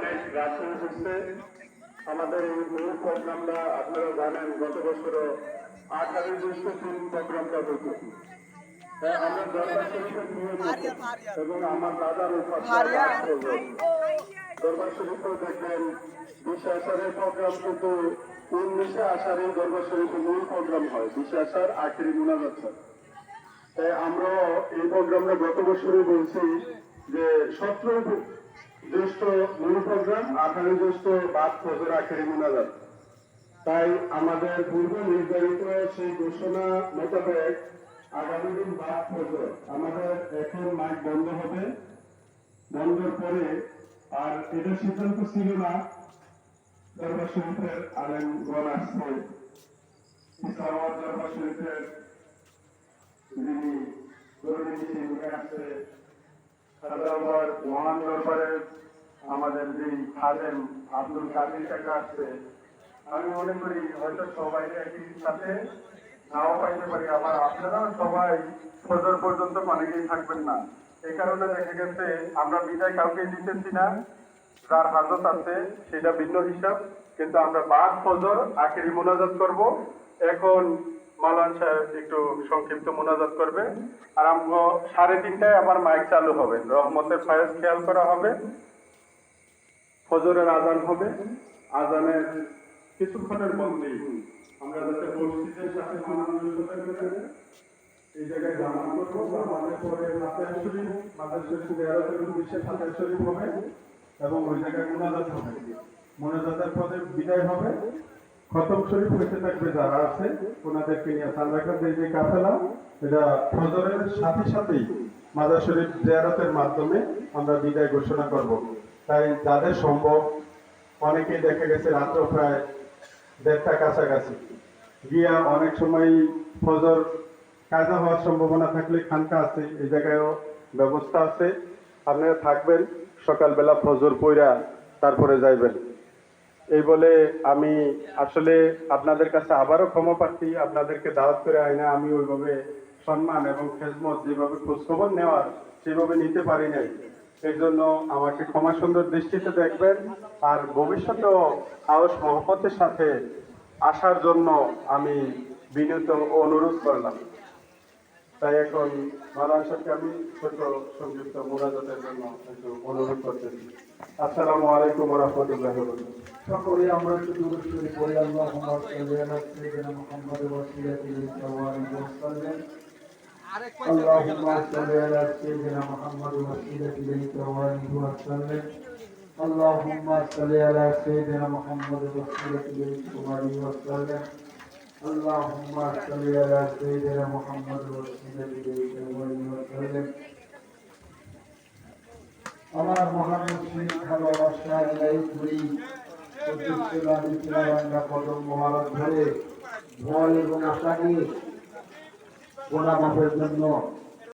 অনেক রাশি হচ্ছে আমাদের এই মূল প্রোগ্রামটা আপনারা জানেন গত বছরও 18 জ্যৈষ্ঠ প্রোগ্রামটা হতো। আমরা দরবার শরীফের নিয়মিত এবং আমার দাদার দরবার শরীফেও দেখবেন 20 আষাঢ়ের প্রোগ্রাম কিন্তু 19 আষাঢ়ে দরবার শরীফের মূল প্রোগ্রাম হয়। 20 আষাঢ় আখেরি মুনাজাত হয়। তাই আমরা এই প্রোগ্রামটা গত বছরই বলছি যে 17 জ্যৈষ্ঠ মূল প্রোগ্রাম, 18 জ্যৈষ্ঠ বাদ ফজর আখেরি মুনাজাত। তাই আমাদের পূর্ব নির্ধারিত সেই ঘোষণা মোতাবেক আগামী দিন বাদ ফজর আমাদের এখন মাইক বন্ধ হবে। বন্ধের পরে আর এটা সিদ্ধান্ত ছিল না দরবার শরীফের আলেমগণ আসছে, ইসলামাবাদ দরবার শরীফের যিনি আসছে, হায়দ্রাবাদ মহান দরবারের আমাদের যে খাদেম আব্দুল কাদের কাকা আসছে। আমি মনে করি হয়তো সবাই একই সাথে নাও পাইতে পারি, আবার আপনারাও সবাই ফজর পর্যন্ত অনেকেই থাকবেন না। এই কারণে দেখা গেছে আমরা বিদায় কাউকে দিতেছি না, যার হাজত আছে সেটা ভিন্ন হিসাব, কিন্তু আমরা বাদ ফজর আখেরি মোনাজাত করব। এখন মাওলানা সাহেব একটু সংক্ষিপ্ত মোনাজাত করবে, আর আমরা 3:30টায় আবার মাইক চালু হবে, রহমতের ফায়েজ খেয়াল করা হবে, ফজরের আজান হবে। আজানের কিছুক্ষণের মধ্যেই আমরা যাতে মসজিদের সাথে এই জায়গায় জামাত করবো। আমাদের পরে মাতার শরীফ জিয়ারতের উদ্দেশ্যে মাতার শরীফ হবে এবং ওই জায়গায় মোনাজাত হবে। মোনাজাতের পরে বিদায় হবে। খতম শরীফ হইতে থাকবে যারা আছে ওনাদেরকে নিয়ে সান্দাকাদের যে কাফেলা, এটা ফজরের সাথে সাথেই মাজার শরীফ জিয়ারতের মাধ্যমে আমরা বিদায় ঘোষণা করব। তাই যাদের সম্ভব, অনেকেই দেখা গেছে রাত্র প্রায় 1:30টা কাছাকাছি গিয়া অনেক সময় ফজর কাজা হওয়ার সম্ভাবনা থাকলে খানকা আছে, এই জায়গায়ও ব্যবস্থা আছে, আপনারা থাকবেন, সকালবেলা ফজর পইরা তারপরে যাইবেন। এই বলে আমি আসলে আপনাদের কাছে আবারও ক্ষমা প্রার্থী, আপনাদেরকে দাওয়াত করে আইনা আমি ওইভাবে সম্মান এবং খেজমত যেভাবে খোঁজখবর নেওয়ার সেভাবে নিতে পারি নাই। এই জন্য আমাকে ক্ষমা সুন্দর দৃষ্টিতে দেখবেন, আর ভবিষ্যতেও আওয়াজ মহব্বতের সাথে আসার জন্য আমি বিনীত অনুরোধ করলাম। তাই এখন মাওলানা সাহেবকে আমি ছোট সংযুক্ত মোনাজাতের জন্য একটু অনুরোধ করতেছি। আসসালামু আলাইকুম ওয়া রাহমাতুল্লাহি ওয়া বারাকাতুহু। সকলে আমরা একটু দূরে সরে পড়ি। আল্লাহুম্মা সাল্লি আলা সাইয়্যিদিনা মুহাম্মাদ ওয়া সিলাতিহি সাল্লাল্লাহু আলাইহি ওয়াসাল্লাম। আল্লাহুম্মা সাল্লি আলা সাইয়্যিদিনা মুহাম্মাদ ওয়া সিলাতিহি সাল্লাল্লাহু আলাইহি ওয়াসাল্লাম। আল্লাহুম্মা সাল্লি আলা সাইয়্যিদিনা মুহাম্মাদ ওয়া সিলাতিহি সাল্লাল্লাহু আলাইহি ওয়াসাল্লাম। আল্লাহুম্মা সাল্লি আলা সাইয়্যিদিনা মুহাম্মাদ ওয়া সিলাতিহি সাল্লাল্লাহু আলাইহি ওয়াসাল্লাম। আমার মহান মুসলিম ভালোবাসা এলাই করি কদম মহারাজ ধরে ভয় এবং আশা নিয়ে গোনা মাফের জন্য